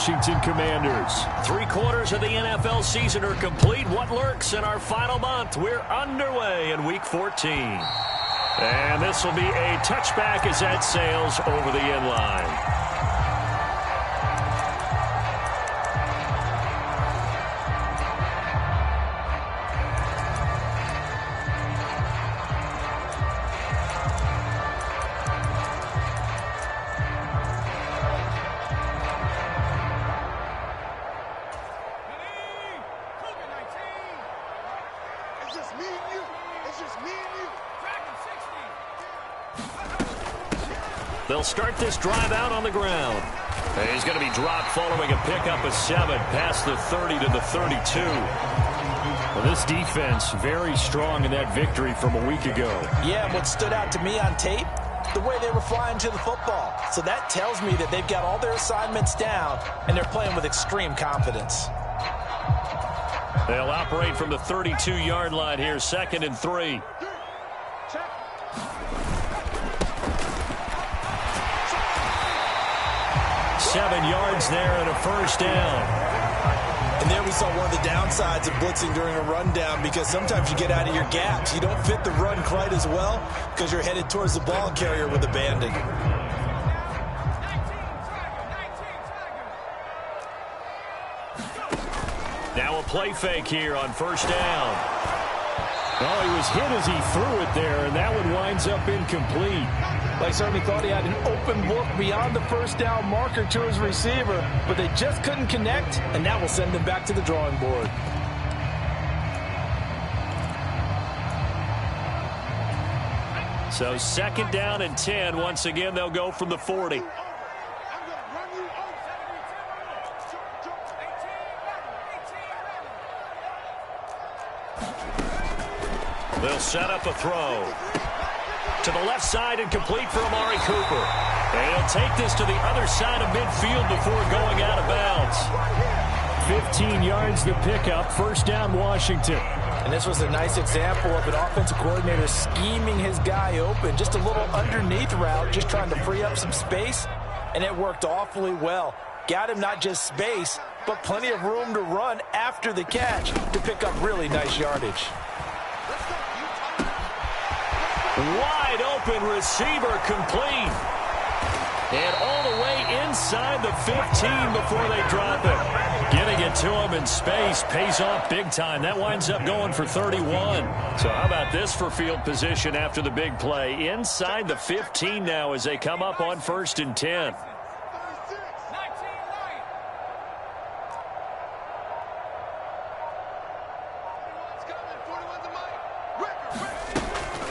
Washington Commanders. 3/4 of the NFL season are complete. What lurks in our final month? We're underway in Week 14. And this will be a touchback as that sails over the end line. They'll start this drive out on the ground. He's going to be dropped following a pickup of 7 past the 30 to the 32. Well, this defense very strong in that victory from a week ago. Yeah, and what stood out to me on tape, the way they were flying to the football. So that tells me that they've got all their assignments down, and they're playing with extreme confidence. They'll operate from the 32-yard line here, 2nd and 3. Seven yards there and a first down. And there we saw one of the downsides of blitzing during a rundown, because sometimes you get out of your gaps. You don't fit the run quite as well because you're headed towards the ball carrier with abandon. Now a play fake here on first down. Oh, he was hit as he threw it there, and that one winds up incomplete. They certainly thought he had an open look beyond the first down marker to his receiver, but they just couldn't connect, and that will send them back to the drawing board. So 2nd down and 10. Once again, they'll go from the 40. They'll set up a throw. To the left side and complete for Amari Cooper. And he'll take this to the other side of midfield before going out of bounds. 15 yards the pickup. First down, Washington. And this was a nice example of an offensive coordinator scheming his guy open. Just a little underneath route, just trying to free up some space. And it worked awfully well. Got him not just space, but plenty of room to run after the catch to pick up really nice yardage. Wide open receiver complete. And all the way inside the 15 before they drop it. Getting it to him in space pays off big time. That winds up going for 31. So how about this for field position after the big play? Inside the 15 now as they come up on 1st and 10.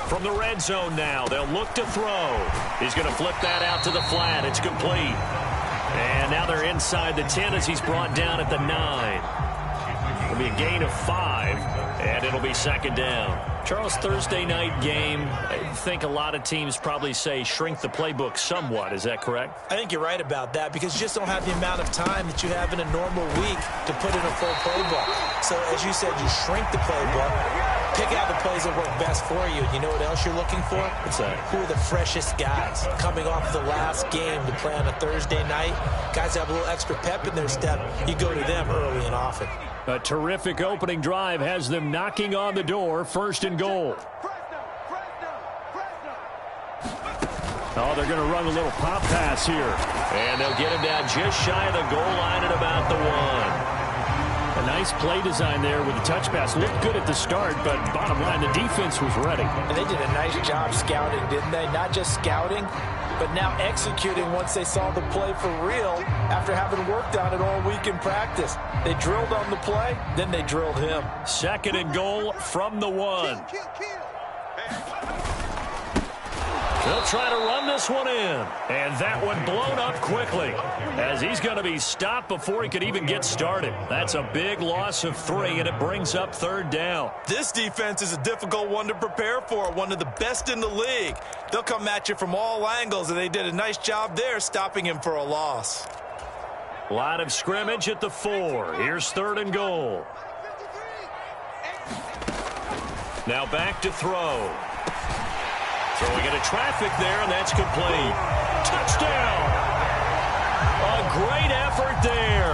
From the red zone now, they'll look to throw. He's going to flip that out to the flat. It's complete. And now they're inside the 10 as he's brought down at the 9. It'll be a gain of 5, and it'll be 2nd down. Charles, Thursday night game, I think a lot of teams probably say shrink the playbook somewhat. Is that correct? I think you're right about that, because you just don't have the amount of time that you have in a normal week to put in a full playbook. So, as you said, you shrink the playbook. Pick out the plays that work best for you. You know what else you're looking for? What's that? Who are the freshest guys coming off the last game to play on a Thursday night? Guys have a little extra pep in their step. You go to them early and often. A terrific opening drive has them knocking on the door. 1st and goal. Oh, they're going to run a little pop pass here. And they'll get him down just shy of the goal line at about the 1. A nice play design there with the touch pass. Looked good at the start, but bottom line, the defense was ready. And they did a nice job scouting, didn't they? Not just scouting, but now executing once they saw the play for real after having worked on it all week in practice. They drilled on the play, then they drilled him. 2nd and goal from the 1. They'll try to run this one in. And that one blown up quickly as he's going to be stopped before he could even get started. That's a big loss of 3, and it brings up 3rd down. This defense is a difficult one to prepare for, one of the best in the league. They'll come at you from all angles, and they did a nice job there stopping him for a loss. Line of scrimmage at the 4. Here's 3rd and goal. Now back to throw. Throwing into traffic there, and that's complete. Touchdown! A great effort there.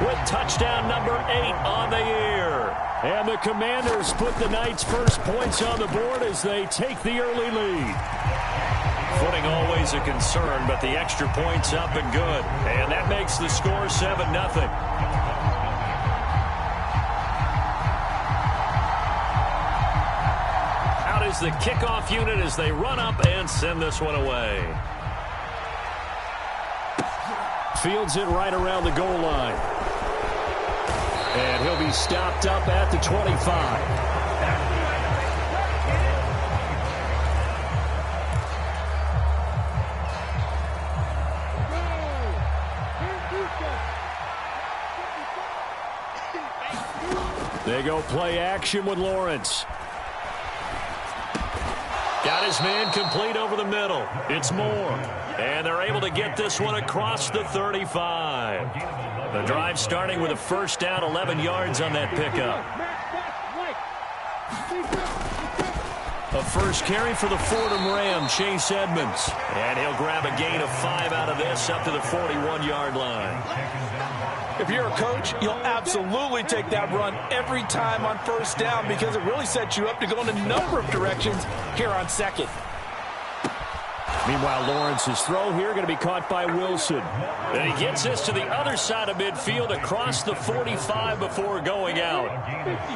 with touchdown number 8 on the year. And the Commanders put the Knights' first points on the board as they take the early lead. Footing always a concern, but the extra point's up and good. And that makes the score 7-0. Out is the kickoff unit as they run up and send this one away. Fields it right around the goal line. And he'll be stopped up at the 25. They go play action with Lawrence. Got his man complete over the middle. It's Moore. And they're able to get this one across the 35. The drive starting with a first down, 11 yards on that pickup. A first carry for the Fordham Ram, Chase Edmonds. And he'll grab a gain of 5 out of this up to the 41-yard line. If you're a coach, you'll absolutely take that run every time on first down because it really sets you up to go in a number of directions here on second. Meanwhile, Lawrence's throw here going to be caught by Wilson. And he gets this to the other side of midfield across the 45 before going out.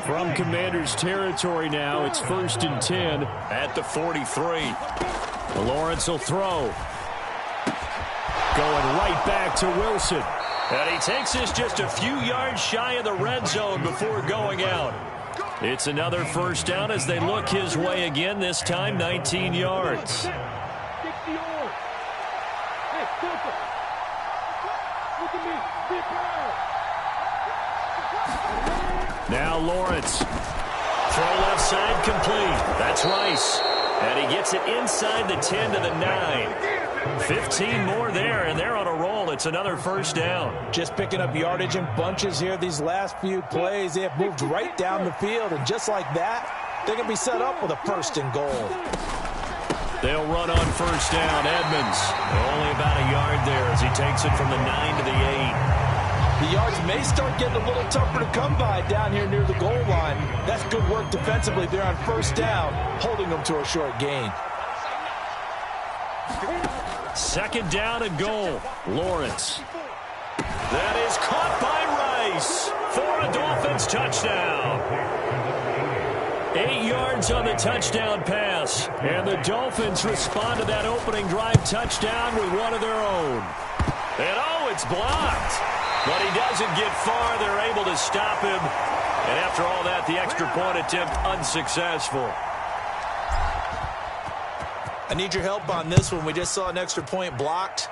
From Commanders territory now, it's 1st and 10 at the 43. Lawrence will throw. Going right back to Wilson. And he takes this just a few yards shy of the red zone before going out. It's another first down as they look his way again, this time 19 yards. Now Lawrence. Throw left side complete. That's Rice. And he gets it inside the 10 to the 9. 15 more there, and they're on a roll. It's another first down. Just picking up yardage in bunches here these last few plays. They have moved right down the field, and just like that, they're going to be set up with a 1st and goal. They'll run on first down. Edmonds. Only about a yard there as he takes it from the 9 to the 8. The yards may start getting a little tougher to come by down here near the goal line. That's good work defensively there on first down, holding them to a short gain. 2nd down and goal. Lawrence. That is caught by Rice for a Dolphins touchdown. 8 yards on the touchdown pass. And the Dolphins respond to that opening drive touchdown with one of their own. And oh, it's blocked. But he doesn't get far. They're able to stop him. And after all that, the extra point attempt unsuccessful. I need your help on this one. We just saw an extra point blocked.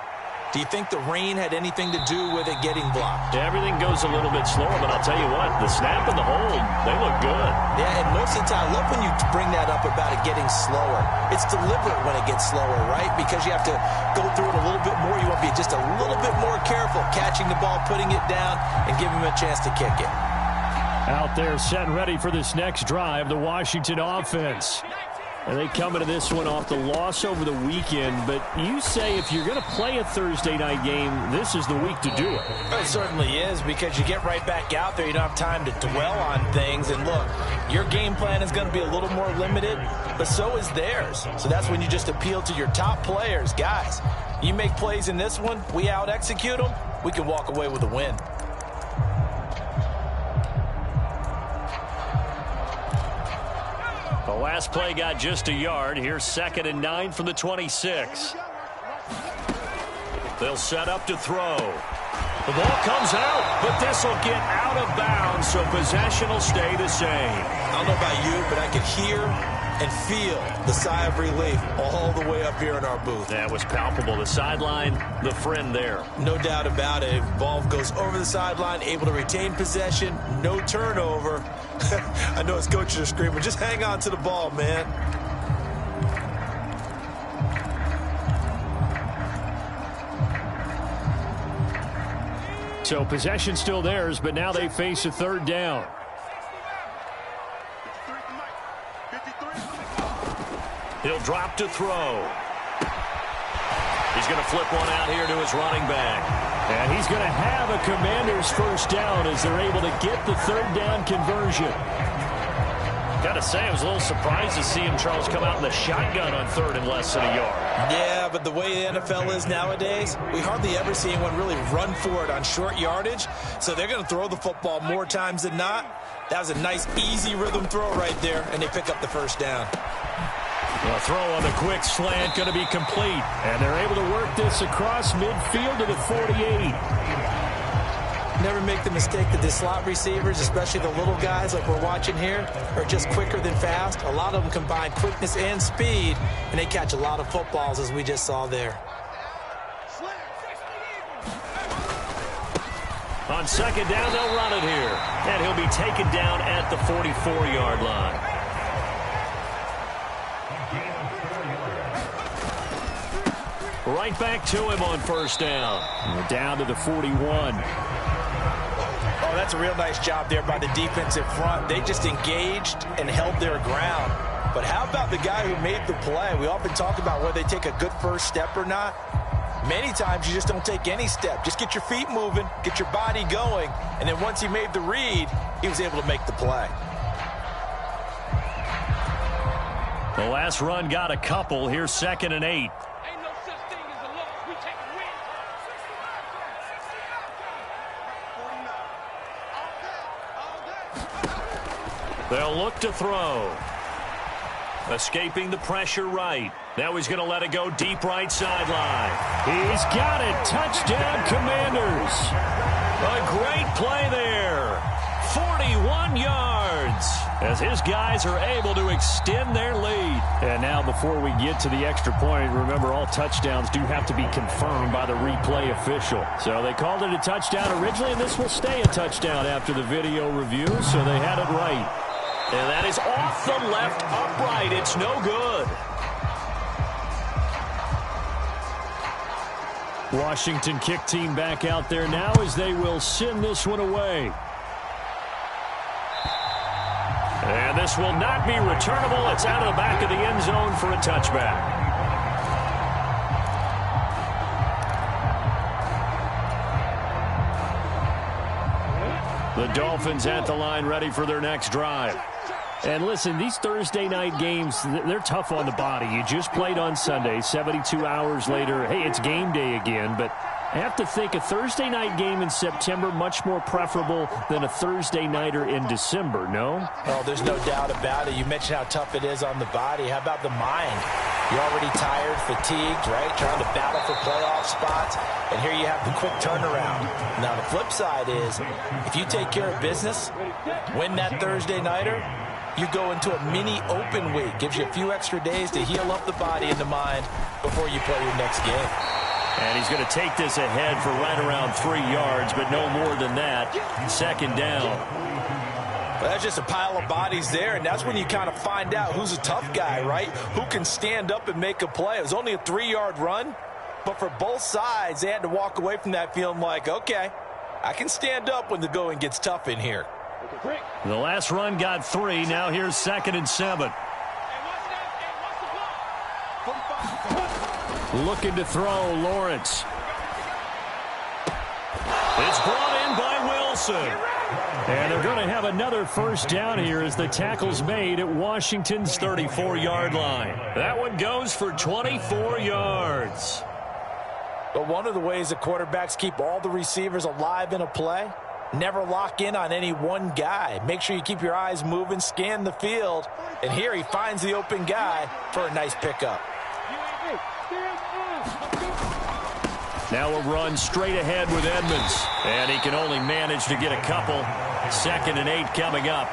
Do you think the rain had anything to do with it getting blocked? Everything goes a little bit slower, but I'll tell you what, the snap and the hold, they look good. Yeah, and most of the time, I love when you bring that up about it getting slower. It's deliberate when it gets slower, right? Because you have to go through it a little bit more. You want to be just a little bit more careful catching the ball, putting it down, and giving him a chance to kick it. Out there set and ready for this next drive, the Washington offense. And they come into this one off the loss over the weekend. But you say if you're going to play a Thursday night game, this is the week to do it. It certainly is, because you get right back out there. You don't have time to dwell on things. And look, your game plan is going to be a little more limited, but so is theirs. So that's when you just appeal to your top players. Guys, you make plays in this one, we out-execute them, we can walk away with a win. The last play got just a yard. Here's 2nd and 9 from the 26. They'll set up to throw. The ball comes out, but this will get out of bounds, so possession will stay the same. I don't know about you, but I could hear and feel the sigh of relief all the way up here in our booth. That was palpable. The sideline, the friend there. No doubt about it. Ball goes over the sideline, able to retain possession, no turnover. I know his coaches are screaming, just hang on to the ball, man. So possession still theirs, but now they face a 3rd down. He'll drop to throw. He's going to flip one out here to his running back. And he's going to have a Commanders first down as they're able to get the third down conversion. Got to say, I was a little surprised to see him, Charles, come out in the shotgun on third and less than a yard. Yeah, but the way the NFL is nowadays, we hardly ever see anyone really run for it on short yardage. So they're going to throw the football more times than not. That was a nice, easy rhythm throw right there, and they pick up the first down. The throw on the quick slant going to be complete. And they're able to work this across midfield to the 48. Never make the mistake that the slot receivers, especially the little guys like we're watching here, are just quicker than fast. A lot of them combine quickness and speed, and they catch a lot of footballs, as we just saw there. On second down, they'll run it here. And he'll be taken down at the 44-yard line. Right back to him on first down. And we're down to the 41. Oh, that's a real nice job there by the defensive front. They just engaged and held their ground. But how about the guy who made the play? We often talk about whether they take a good first step or not. Many times you just don't take any step. Just get your feet moving, get your body going, and then once he made the read, he was able to make the play. The last run got a couple. Here's 2nd and 8. They'll look to throw. Escaping the pressure right. Now he's going to let it go deep right sideline. He's got it. Touchdown, Commanders. A great play there. 41 yards. As his guys are able to extend their lead. And now before we get to the extra point, remember all touchdowns do have to be confirmed by the replay official. So they called it a touchdown originally, and this will stay a touchdown after the video review, so they had it right. And that is off the left upright. It's no good. Washington kick team back out there now as they will send this one away. And this will not be returnable. It's out of the back of the end zone for a touchback. The Dolphins at the line ready for their next drive. And listen, these Thursday night games, they're tough on the body. You just played on Sunday, 72 hours later. Hey, it's game day again, but I have to think a Thursday night game in September much more preferable than a Thursday nighter in December, no? Oh, there's no doubt about it. You mentioned how tough it is on the body. How about the mind? You're already tired, fatigued, right? Trying to battle for playoff spots. And here you have the quick turnaround. Now, the flip side is, if you take care of business, win that Thursday nighter, you go into a mini open week. Gives you a few extra days to heal up the body and the mind before you play your next game. And he's going to take this ahead for right around 3 yards, but no more than that. 2nd down. Well, that's just a pile of bodies there, and that's when you kind of find out who's a tough guy, right? Who can stand up and make a play. It was only a 3-yard run, but for both sides, they had to walk away from that feeling like, okay, I can stand up when the going gets tough in here. The last run got 3. Now here's 2nd and 7. Looking to throw, Lawrence. It's brought in by Wilson. And they're going to have another first down here as the tackle's made at Washington's 34-yard line. That one goes for 24 yards. But one of the ways the quarterbacks keep all the receivers alive in a play, never lock in on any one guy. Make sure you keep your eyes moving, scan the field. And here he finds the open guy for a nice pickup. Now a run straight ahead with Edmonds. And he can only manage to get a couple. 2nd and 8 coming up.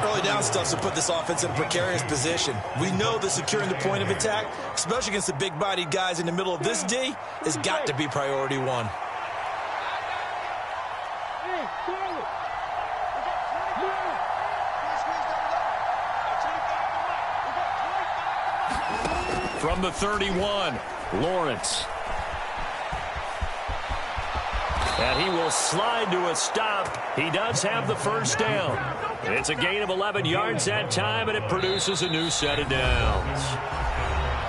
Early down stuff to put this offense in a precarious position. We know that securing the point of attack, especially against the big-bodied guys in the middle of this D, has got to be priority one. From the 31, Lawrence. And he will slide to a stop. He does have the first down. It's a gain of 11 yards that time, and it produces a new set of downs.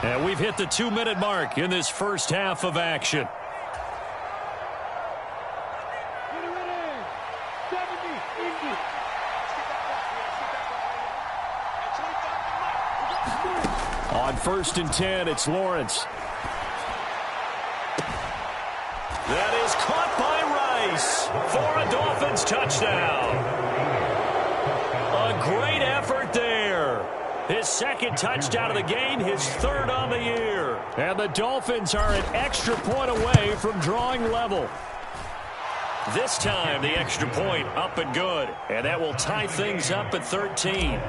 And we've hit the 2-minute mark in this first half of action. On 1st and 10, it's Lawrence. That is caught by Rice for a Dolphins touchdown. A great effort there. His second touchdown of the game, his 3rd on the year. And the Dolphins are an extra point away from drawing level. This time, the extra point up and good. And that will tie things up at 13.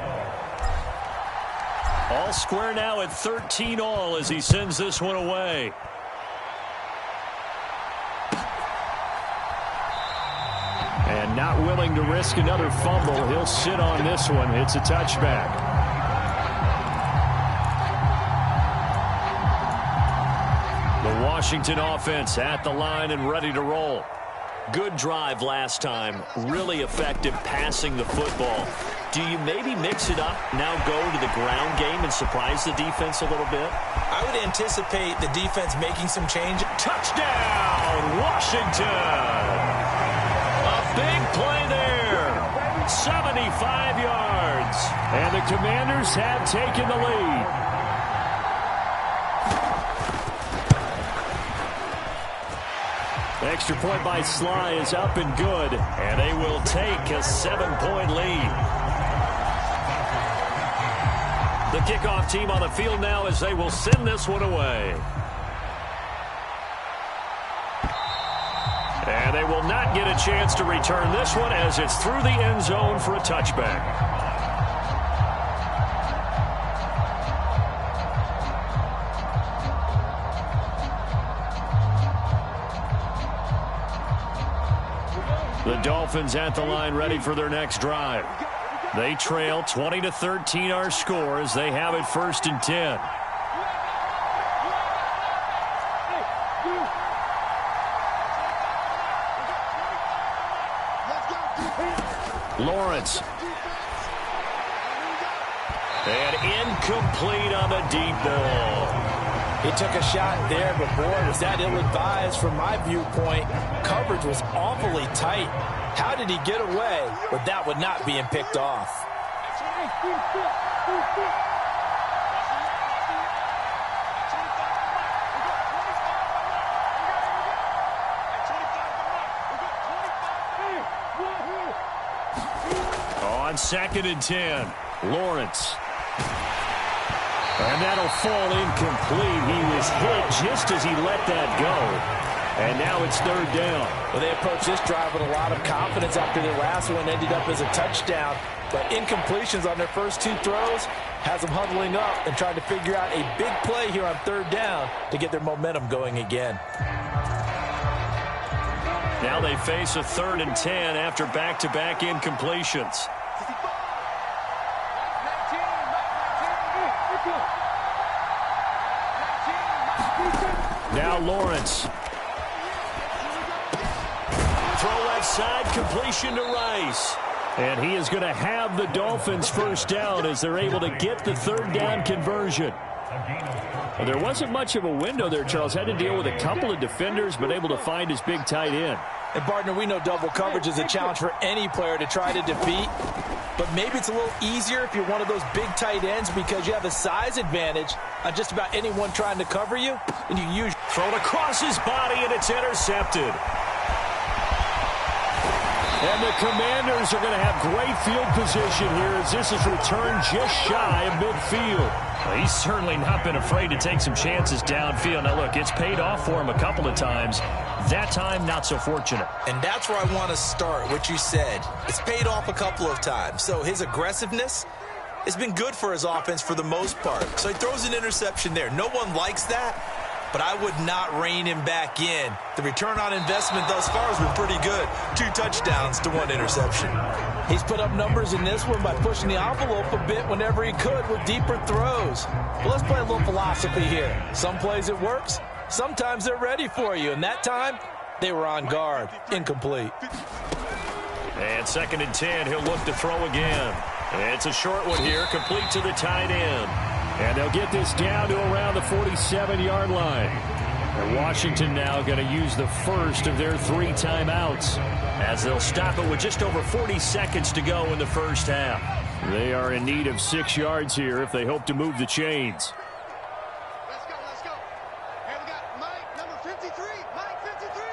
All square now at 13 all as he sends this one away. And not willing to risk another fumble, he'll sit on this one. It's a touchback. The Washington offense at the line and ready to roll. Good drive last time. Really effective passing the football. Do you maybe mix it up, now go to the ground game and surprise the defense a little bit? I would anticipate the defense making some change. Touchdown, Washington! A big play there. 75 yards. And the Commanders have taken the lead. Extra point by Sly is up and good. And they will take a 7-point lead. The kickoff team on the field now as they will send this one away. And they will not get a chance to return this one as it's through the end zone for a touchback. The Dolphins at the line ready for their next drive. They trail 20-13 our score as they have it 1st and 10. Lawrence. And incomplete on the deep ball. He took a shot there, but boy, was that ill-advised from my viewpoint. Coverage was awfully tight. How did he get away with that one not being picked off? On 2nd and 10, Lawrence. And that'll fall incomplete. He was hit just as he let that go. And now it's 3rd down. Well, they approached this drive with a lot of confidence after their last one ended up as a touchdown. But incompletions on their first 2 throws has them huddling up and trying to figure out a big play here on 3rd down to get their momentum going again. Now they face a 3rd and 10 after back-to-back incompletions. Now Lawrence. Throw left side, completion to Rice. And he is going to have the Dolphins 1st down as they're able to get the 3rd down conversion. Well, there wasn't much of a window there, Charles. Had to deal with a couple of defenders, but able to find his big tight end. And, partner, we know double coverage is a challenge for any player to try to defeat. But maybe it's a little easier if you're one of those big tight ends because you have a size advantage on just about anyone trying to cover you. And you use thrown across his body, and it's intercepted. And the Commanders are going to have great field position here as this is returned just shy of midfield. Well, he's certainly not been afraid to take some chances downfield. Now, look, it's paid off for him a couple of times. That time, not so fortunate. And that's where I want to start, what you said. It's paid off a couple of times. So his aggressiveness has been good for his offense for the most part. So he throws an interception there. No one likes that, but I would not rein him back in. The return on investment thus far has been pretty good. 2 touchdowns to 1 interception. He's put up numbers in this one by pushing the envelope a bit whenever he could with deeper throws. Well, let's play a little philosophy here. Some plays it works. Sometimes they're ready for you, and that time they were on guard. Incomplete. And 2nd and 10, he'll look to throw again. It's a short one here, complete to the tight end. And they'll get this down to around the 47-yard line. And Washington now going to use the first of their 3 timeouts. as they'll stop it with just over 40 seconds to go in the first half. They are in need of 6 yards here if they hope to move the chains. Let's go. Here we got Mike, number 53. Mike, 53.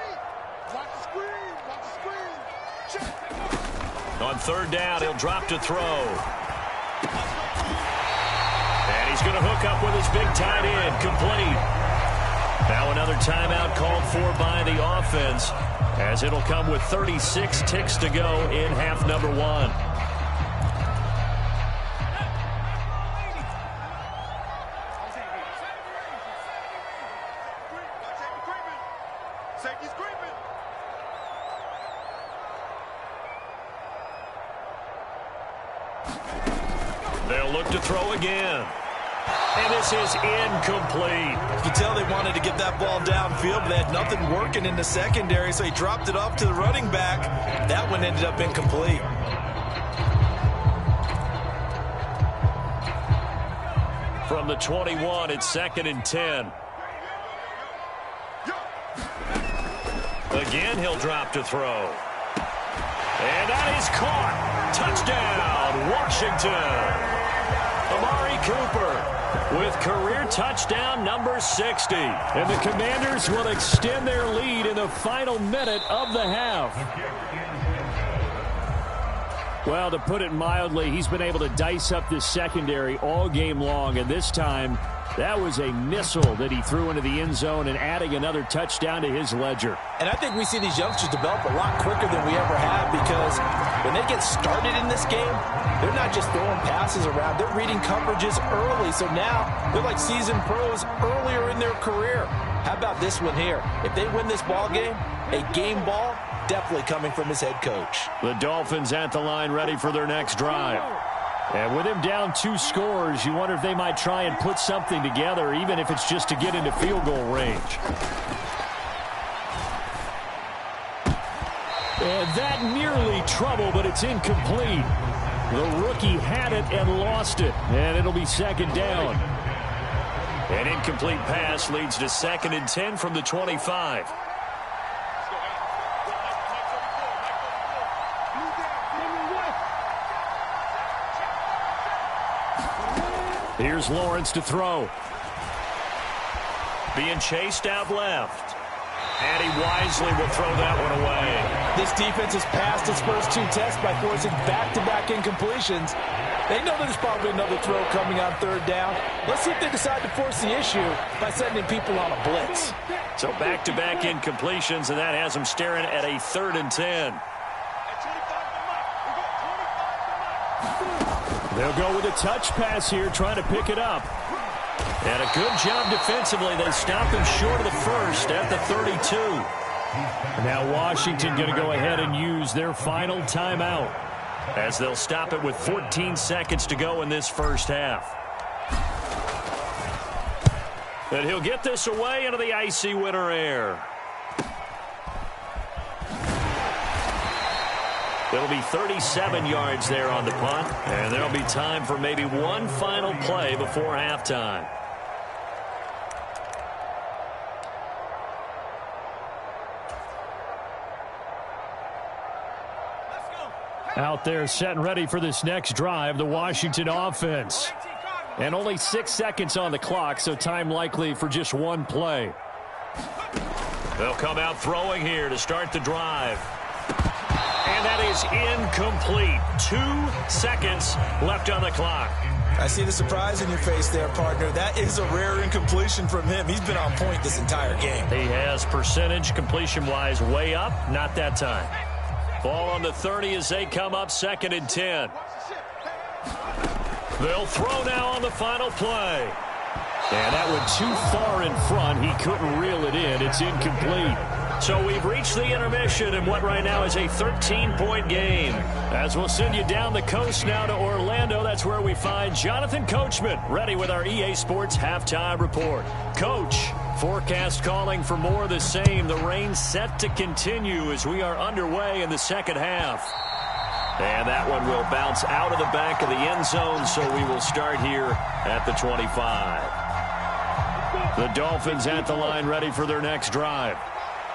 Watch the screen. Check. On third down, he'll drop to throw. And he's going to hook up with his big tight end, complete. Now another timeout called for by the offense, as it'll come with 36 ticks to go in half number 1. They'll look to throw again. And this is incomplete. You can tell they wanted to get that ball downfield, but they had nothing working in the secondary, so he dropped it off to the running back. That one ended up incomplete. From the 21, it's 2nd and 10. Again, he'll drop to throw. And that is caught. Touchdown, Washington. Amari Cooper with career touchdown number 60. And the Commanders will extend their lead in the final minute of the half. Well, to put it mildly, he's been able to dice up this secondary all game long, and this time that was a missile that he threw into the end zone and adding another touchdown to his ledger. And I think we see these youngsters develop a lot quicker than we ever have, because when they get started in this game, they're not just throwing passes around. They're reading coverages early. So now they're like seasoned pros earlier in their career. How about this one here? If they win this ball game, a game ball, definitely coming from his head coach. The Dolphins at the line ready for their next drive. And with him down 2 scores, you wonder if they might try and put something together, even if it's just to get into field goal range. And that nearly trouble, but it's incomplete. The rookie had it and lost it, and it'll be 2nd down. An incomplete pass leads to 2nd and 10 from the 25. Here's Lawrence to throw. Being chased out left. And he wisely will throw that one away. This defense has passed its first 2 tests by forcing back-to-back incompletions. They know there's probably another throw coming on 3rd down. Let's see if they decide to force the issue by sending people on a blitz. So back-to-back incompletions, and that has them staring at a 3rd and 10. They'll go with a touch pass here, trying to pick it up. And a good job defensively. They stop him short of the first at the 32. Now Washington going to go ahead and use their final timeout, as they'll stop it with 14 seconds to go in this first half. And he'll get this away into the icy winter air. It'll be 37 yards there on the punt, and there'll be time for maybe one final play before halftime. Out there set and ready for this next drive, the Washington offense. And only 6 seconds on the clock, so time likely for just one play. They'll come out throwing here to start the drive. And that is incomplete. 2 seconds left on the clock. I see the surprise in your face there, partner. That is a rare incompletion from him. He's been on point this entire game. He has percentage completion-wise way up. Not that time. Ball on the 30 as they come up 2nd and 10. They'll throw now on the final play. And that went too far in front. He couldn't reel it in. It's incomplete. So we've reached the intermission in what right now is a 13-point game. As we'll send you down the coast now to Orlando, that's where we find Jonathan Coachman, ready with our EA Sports Halftime Report. Coach, forecast calling for more of the same. The rain set to continue as we are underway in the second half. And that one will bounce out of the back of the end zone, so we will start here at the 25. The Dolphins at the line ready for their next drive.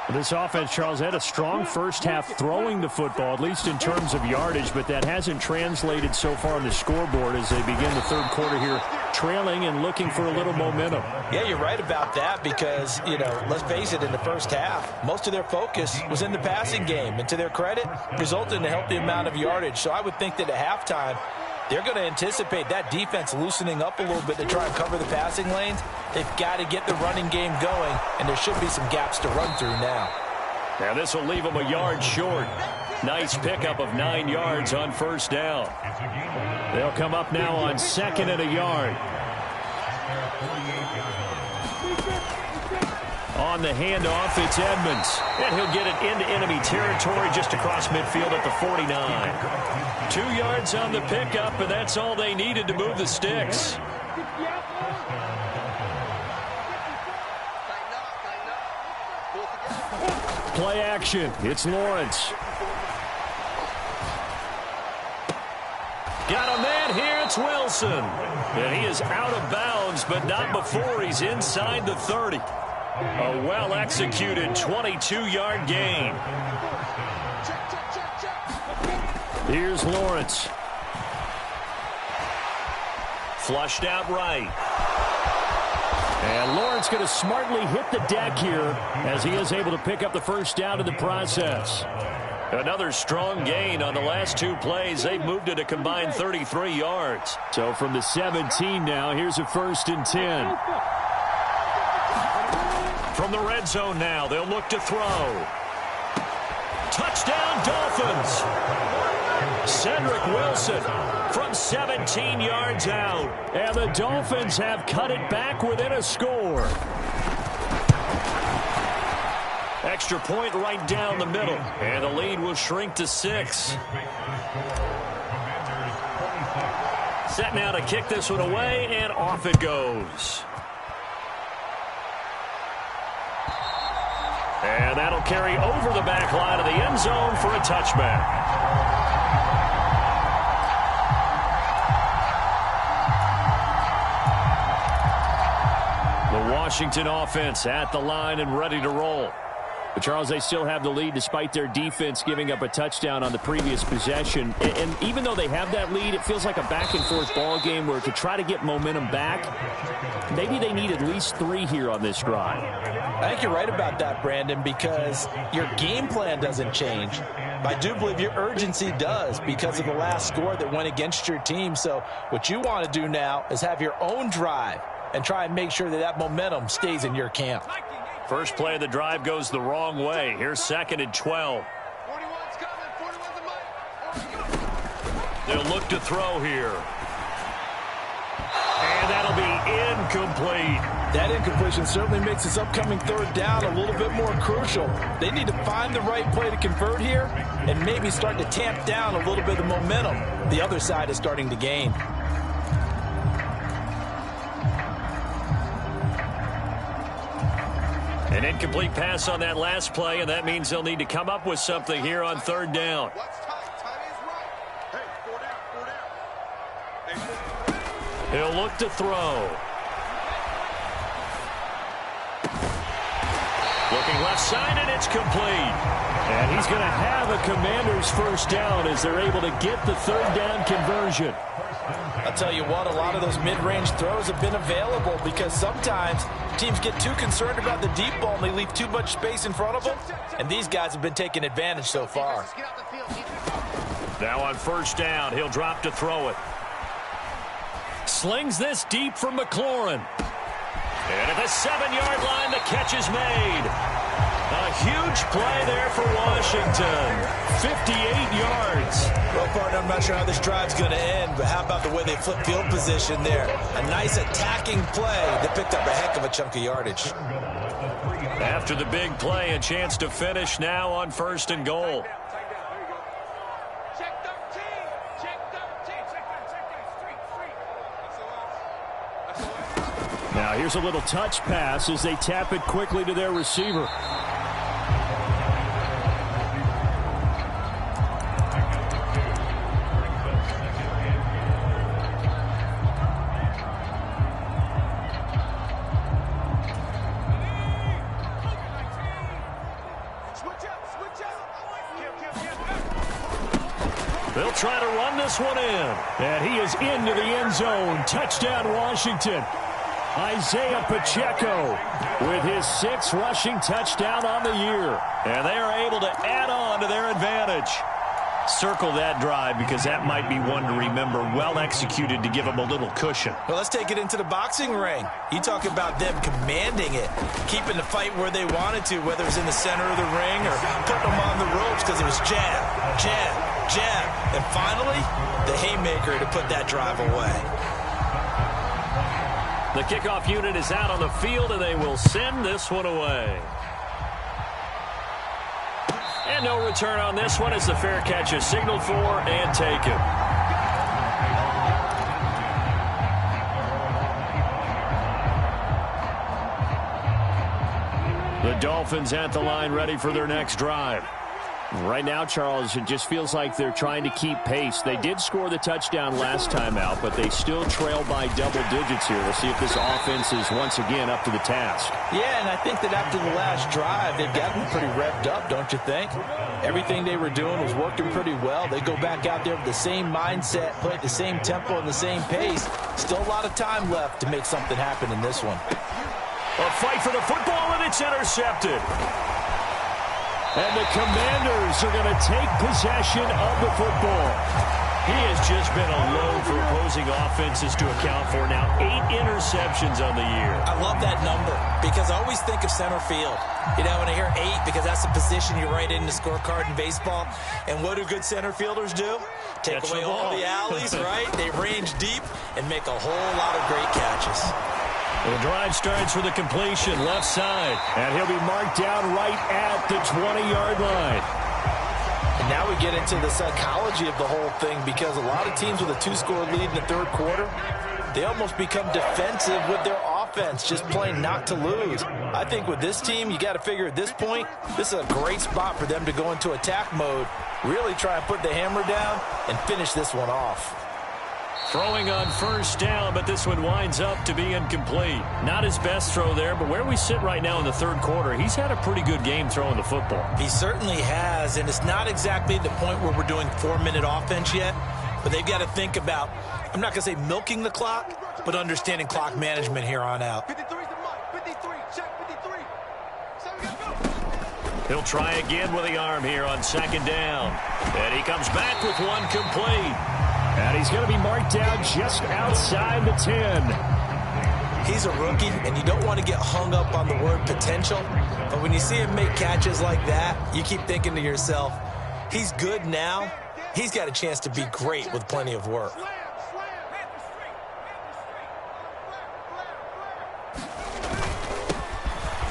This offense, Charles, had a strong first half throwing the football, at least in terms of yardage, but that hasn't translated so far on the scoreboard as they begin the third quarter here, trailing and looking for a little momentum. Yeah, you're right about that because, let's face it, in the first half, most of their focus was in the passing game, and to their credit, resulted in a healthy amount of yardage. So I would think that at halftime, they're going to anticipate that defense loosening up a little bit to try and cover the passing lanes. They've got to get the running game going, and there should be some gaps to run through now. Now this will leave them a yard short. Nice pickup of 9 yards on first down. They'll come up now on 2nd and a yard. On the handoff, it's Edmonds. And he'll get it into enemy territory just across midfield at the 49. 2 yards on the pickup, and that's all they needed to move the sticks. Play action. It's Lawrence. Got a man here. It's Wilson. And he is out of bounds, but not before he's inside the 30. A well-executed 22-yard gain. Here's Lawrence. Flushed out right. And Lawrence going to smartly hit the deck here as he is able to pick up the first down in the process. Another strong gain on the last 2 plays. They've moved it a combined 33 yards. So from the 17 now, here's a 1st and 10. From the red zone now, they'll look to throw. Touchdown, Dolphins! Cedric Wilson from 17 yards out. And the Dolphins have cut it back within a score. Extra point right down the middle. And the lead will shrink to 6. Set now to kick this one away, and off it goes. And that'll carry over the back line of the end zone for a touchback. The Washington offense at the line and ready to roll. But, Charles, they still have the lead despite their defense giving up a touchdown on the previous possession. And even though they have that lead, it feels like a back-and-forth ball game where to try to get momentum back, maybe they need at least 3 here on this drive. I think you're right about that, Brandon, because your game plan doesn't change. I do believe your urgency does because of the last score that went against your team. So what you want to do now is have your own drive and try and make sure that that momentum stays in your camp. First play of the drive goes the wrong way. Here's 2nd and 12. They'll look to throw here. And that'll be incomplete. That incompletion certainly makes this upcoming 3rd down a little bit more crucial. They need to find the right play to convert here and maybe start to tamp down a little bit of momentum the other side is starting to gain. An incomplete pass on that last play, and that means they'll need to come up with something here on 3rd down. He'll look to throw. Looking left side, and it's complete. And he's going to have a Commander's first down as they're able to get the 3rd down conversion. I'll tell you what, a lot of those mid-range throws have been available because sometimes teams get too concerned about the deep ball and they leave too much space in front of them. And these guys have been taking advantage so far. Now on 1st down, he'll drop to throw it. Slings this deep from McLaurin. And at the 7-yard line, the catch is made. A huge play there for Washington. 58 yards. Well, partner, I'm not sure how this drive's going to end, but how about the way they flip field position there? A nice attacking play that picked up a heck of a chunk of yardage. After the big play, a chance to finish now on 1st and goal. Now here's a little touch pass as they tap it quickly to their receiver. They'll try to run this one in. And he is into the end zone. Touchdown, Washington. Isaiah Pacheco with his 6th rushing touchdown on the year. And they are able to add on to their advantage. Circle that drive because that might be one to remember. Well executed to give them a little cushion. Well, let's take it into the boxing ring. You talk about them commanding it, keeping the fight where they wanted to, whether it was in the center of the ring or putting them on the ropes because it was jab, jab, jab. And finally, the haymaker to put that drive away. The kickoff unit is out on the field, and they will send this one away. And no return on this one as the fair catch is signaled for and taken. The Dolphins at the line ready for their next drive. Right now, Charles, it just feels like they're trying to keep pace. They did score the touchdown last time out, but they still trail by double digits here. We'll see if this offense is once again up to the task. Yeah, and I think that after the last drive, they've gotten pretty revved up, don't you think? Everything they were doing was working pretty well. They go back out there with the same mindset, play at the same tempo and the same pace. Still a lot of time left to make something happen in this one. A fight for the football, and it's intercepted. And the Commanders are going to take possession of the football. He has just been a load for opposing offenses to account for. Now 8 interceptions on the year. I love that number because I always think of center field. You know, when I hear 8, because that's the position you write in the scorecard in baseball. And what do good center fielders do? Take away all the alleys, right? They range deep and make a whole lot of great catches. The drive starts with a completion left side, and he'll be marked down right at the 20-yard line. And now we get into the psychology of the whole thing because a lot of teams with a 2-score lead in the third quarter, they almost become defensive with their offense, just playing not to lose. I think with this team, you got to figure at this point, this is a great spot for them to go into attack mode, really try and put the hammer down and finish this one off. Throwing on first down, but this one winds up to be incomplete. Not his best throw there, but where we sit right now in the third quarter, he's had a pretty good game throwing the football. He certainly has, and it's not exactly the point where we're doing 4-minute offense yet, but they've got to think about, I'm not going to say milking the clock, but understanding clock management here on out. 53 is the mark. 53, check 53. So we got to go. He'll try again with the arm here on second down. And he comes back with one complete. And he's going to be marked down just outside the 10. He's a rookie, and you don't want to get hung up on the word potential. But when you see him make catches like that, you keep thinking to yourself, he's good now. He's got a chance to be great with plenty of work.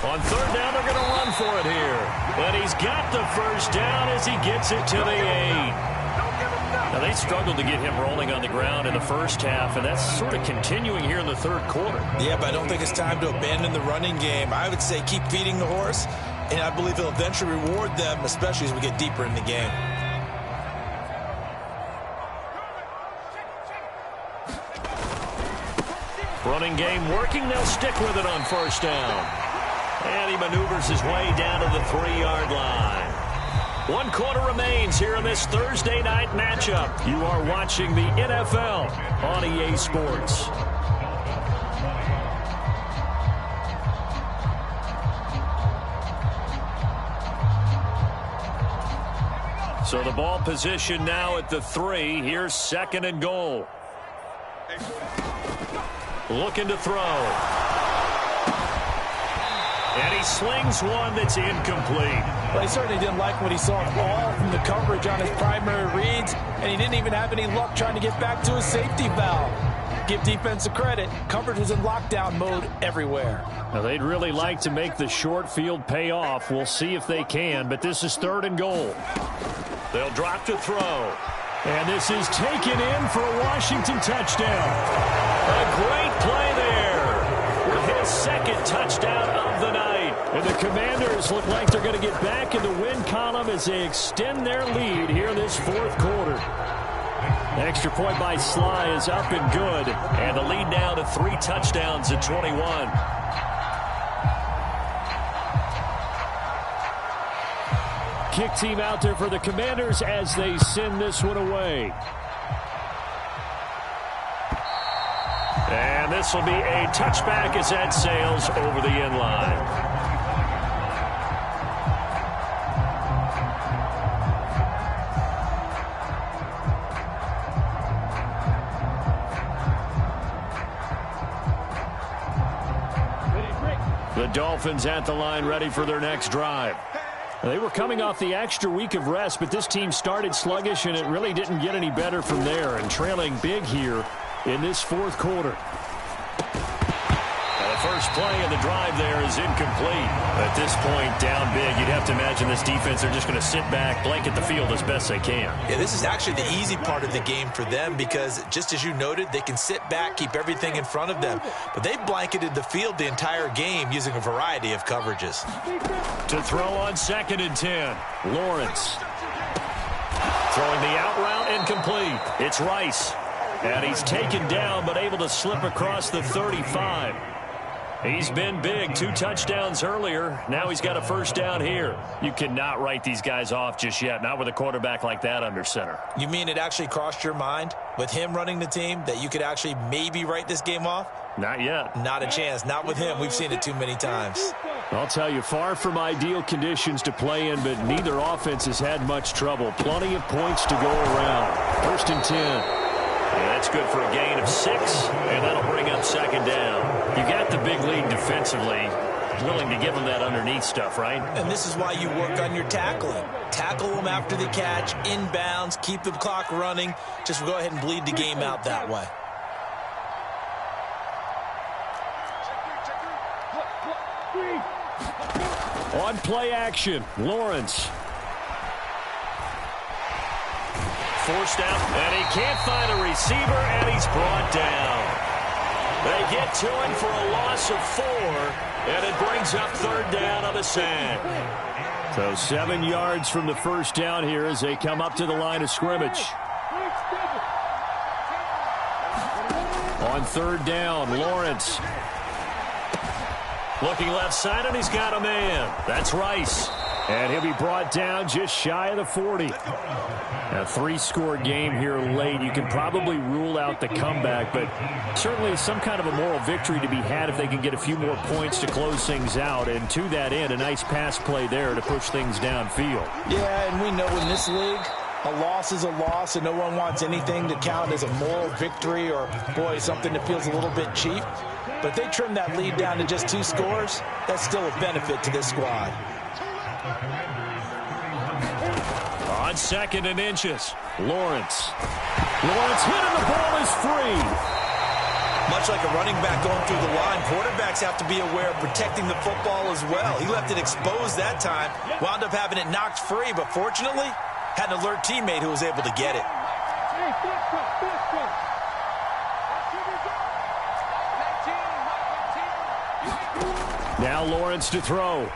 On third down, they're going to run for it here. But he's got the first down as he gets it to the 8. Now, they struggled to get him rolling on the ground in the first half, and that's sort of continuing here in the third quarter. Yeah, but I don't think it's time to abandon the running game. I would say keep feeding the horse, and I believe he'll eventually reward them, especially as we get deeper in the game. Running game working. They'll stick with it on first down. And he maneuvers his way down to the 3-yard line. 1 quarter remains here in this Thursday night matchup. You are watching the NFL on EA Sports. So the ball position now at the 3. Here's 2nd and goal. Looking to throw. And he slings one that's incomplete. Well, he certainly didn't like what he saw all from the coverage on his primary reads, and he didn't even have any luck trying to get back to his safety valve. Give defense a credit. Coverage was in lockdown mode everywhere. Now, they'd really like to make the short field pay off. We'll see if they can, but this is 3rd and goal. They'll drop to throw. And this is taken in for a Washington touchdown. A great play there with his 2nd touchdown of the night. And the Commanders look like they're going to get back in the win column as they extend their lead here in this 4th quarter. Extra point by Sly is up and good. And the lead now to 3 touchdowns at 21. kick team out there for the Commanders as they send this one away. And this will be a touchback as that sails over the end line. The Dolphins at the line ready for their next drive. They were coming off the extra week of rest, but this team started sluggish, and it really didn't get any better from there, and trailing big here in this fourth quarter. The first play of the drive there is incomplete. At this point, down big, you'd have to imagine this defense are just going to sit back, blanket the field as best they can. Yeah, this is actually the easy part of the game for them because, just as you noted, they can sit back, keep everything in front of them. But they blanketed the field the entire game using a variety of coverages. To throw on 2nd and 10, Lawrence. Throwing the out route incomplete. It's Rice. And he's taken down but able to slip across the 35. He's been big, 2 touchdowns earlier. Now he's got a first down here. You cannot write these guys off just yet, not with a quarterback like that under center. You mean it actually crossed your mind with him running the team that you could actually maybe write this game off? Not yet. Not a chance. Not with him. We've seen it too many times. I'll tell you, far from ideal conditions to play in, but neither offense has had much trouble. Plenty of points to go around. 1st and 10. And that's good for a gain of 6, and that'll bring up 2nd down. You got the big lead defensively. Willing to give them that underneath stuff, right? And this is why you work on your tackling. Tackle them after the catch, inbounds, keep the clock running. Just go ahead and bleed the game out that way. On play action, Lawrence. Forced out, and he can't find a receiver, and he's brought down. They get to him for a loss of 4, and it brings up 3rd down on the sack. So 7 yards from the first down here as they come up to the line of scrimmage. On 3rd down, Lawrence. Looking left side, and he's got a man. That's Rice. And he'll be brought down just shy of the 40. A 3-score game here late. You can probably rule out the comeback, but certainly some kind of a moral victory to be had if they can get a few more points to close things out. And to that end, a nice pass play there to push things downfield. Yeah, and we know in this league, a loss is a loss, and no one wants anything to count as a moral victory or, boy, something that feels a little bit cheap. But if they trim that lead down to just 2 scores, that's still a benefit to this squad. On 2nd and inches, Lawrence hit and the ball is free. Much like a running back going through the line, quarterbacks have to be aware of protecting the football as well. He left it exposed that time, wound up having it knocked free, but fortunately, had an alert teammate who was able to get it. Now Lawrence to throw.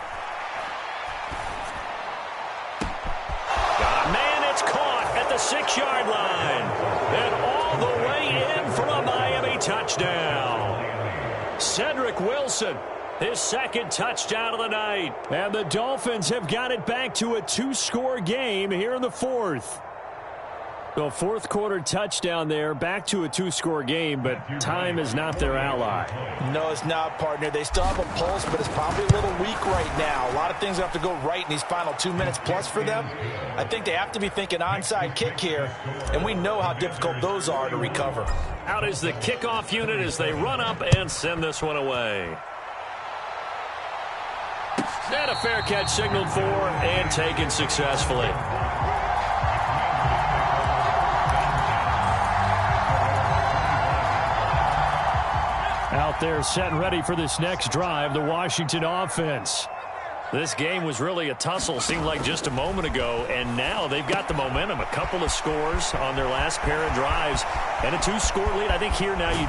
Got a man, it's caught at the 6-yard line. And all the way in for a Miami touchdown. Cedric Wilson, his 2nd touchdown of the night. And the Dolphins have got it back to a 2-score game here in the 4th. The 4th quarter touchdown there, back to a 2-score game, but time is not their ally. No, it's not, partner. They still have a pulse, but it's probably a little weak right now. A lot of things have to go right in these final 2 minutes plus for them. I think they have to be thinking onside kick here, and we know how difficult those are to recover. Out is the kickoff unit as they run up and send this one away. And a fair catch signaled for and taken successfully. Out there set and ready for this next drive, the Washington offense. This game was really a tussle, seemed like just a moment ago, and now they've got the momentum. A couple of scores on their last pair of drives, and a 2-score lead. I think here now you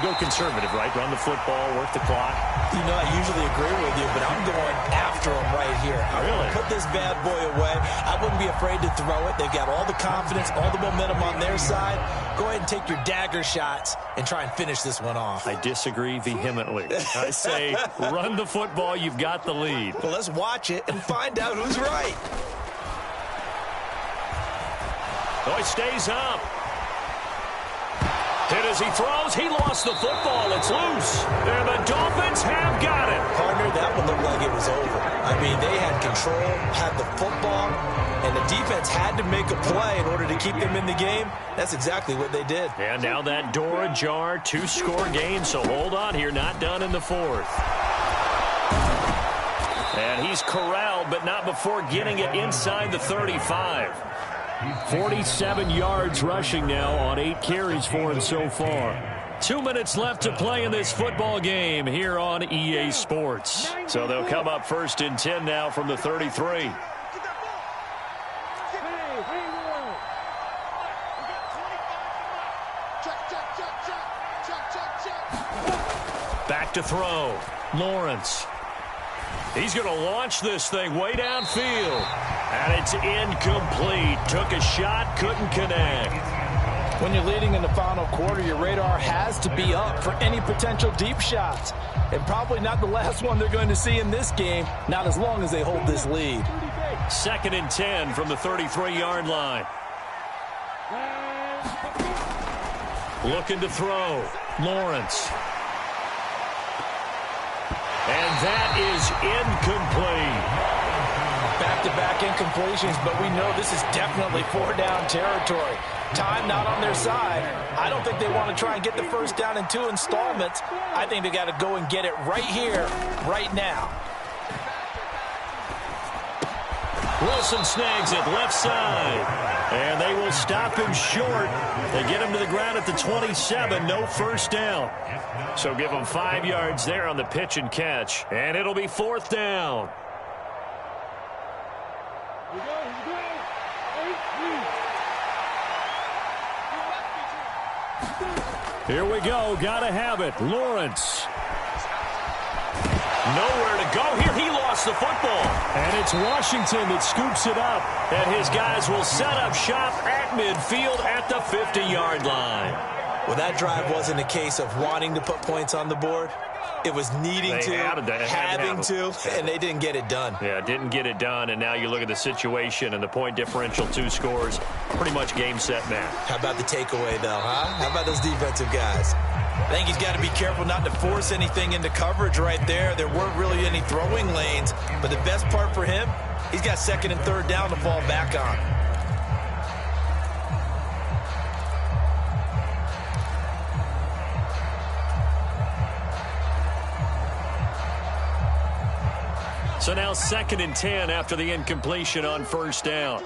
go conservative, right? Run the football, work the clock. You know, I usually agree with you, but I'm going after them right here. I really put this bad boy away. I wouldn't be afraid to throw it. They've got all the confidence, all the momentum on their side. Go ahead and take your dagger shots and try and finish this one off. I disagree vehemently. I say run the football. You've got the lead. Well, let's watch it and find out who's right. Oh, he stays up. Hit as he throws. He lost the football. It's loose. And the Dolphins have got it. Partner, that one looked like it was over. I mean, they had control, had the football, and the defense had to make a play in order to keep them in the game. That's exactly what they did. And now that door ajar, 2-score game, so hold on here, not done in the fourth. And he's corralled, but not before getting it inside the 35. 47 yards rushing now on 8 carries for him so far. 2 minutes left to play in this football game here on EA Sports. So they'll come up 1st and 10 now from the 33. Back to throw. Lawrence. He's going to launch this thing way downfield. And it's incomplete. Took a shot, couldn't connect. When you're leading in the final quarter, your radar has to be up for any potential deep shots. And probably not the last one they're going to see in this game, not as long as they hold this lead. 2nd and 10 from the 33-yard line. Looking to throw. Lawrence. And that is incomplete. Back-to-back incompletions, but we know this is definitely 4-down territory. Time not on their side. I don't think they want to try and get the first down in 2 installments. I think they got to go and get it right here, right now. Wilson snags it left side. And they will stop him short. They get him to the ground at the 27. No first down. So give him 5 yards there on the pitch and catch. And it'll be 4th down. Here we go. Gotta have it. Lawrence. Nowhere to go here. He lost the football. And it's Washington that scoops it up. And his guys will set up shop at midfield at the 50-yard line. Well, that drive wasn't a case of wanting to put points on the board. It was needing to, having to, and they didn't get it done. Yeah, didn't get it done, and now you look at the situation and the point differential, 2 scores, pretty much game, set, match. How about the takeaway, though, huh? How about those defensive guys? I think he's got to be careful not to force anything into coverage right there. There weren't really any throwing lanes, but the best part for him, he's got 2nd and 3rd down to fall back on. So now 2nd and 10 after the incompletion on 1st down.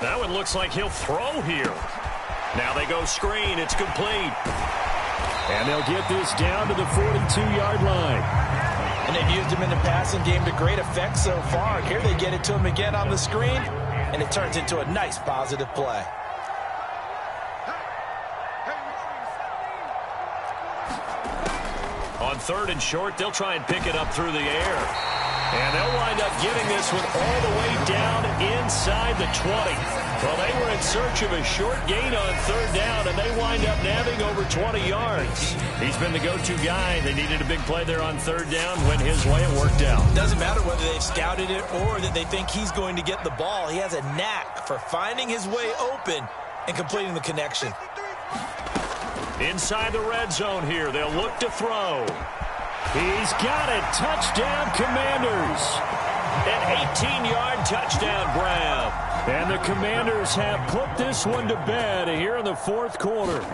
That one looks like he'll throw here. Now they go screen. It's complete. And they'll get this down to the 42-yard line. And they've used him in the passing game to great effect so far. Here they get it to him again on the screen, and it turns into a nice positive play. On 3rd and short, they'll try and pick it up through the air. And they'll wind up getting this one all the way down inside the 20. Well, they were in search of a short gain on 3rd down, and they wind up nabbing over 20 yards. He's been the go-to guy. They needed a big play there on 3rd down. Went his way. It worked out. Doesn't matter whether they've scouted it or that they think he's going to get the ball. He has a knack for finding his way open and completing the connection. Inside the red zone here. They'll look to throw. He's got it. Touchdown, Commanders. An 18-yard touchdown grab. And the Commanders have put this one to bed here in the 4th quarter.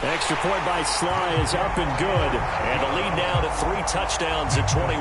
Extra point by Sly is up and good. And the lead now to 3 touchdowns at 21.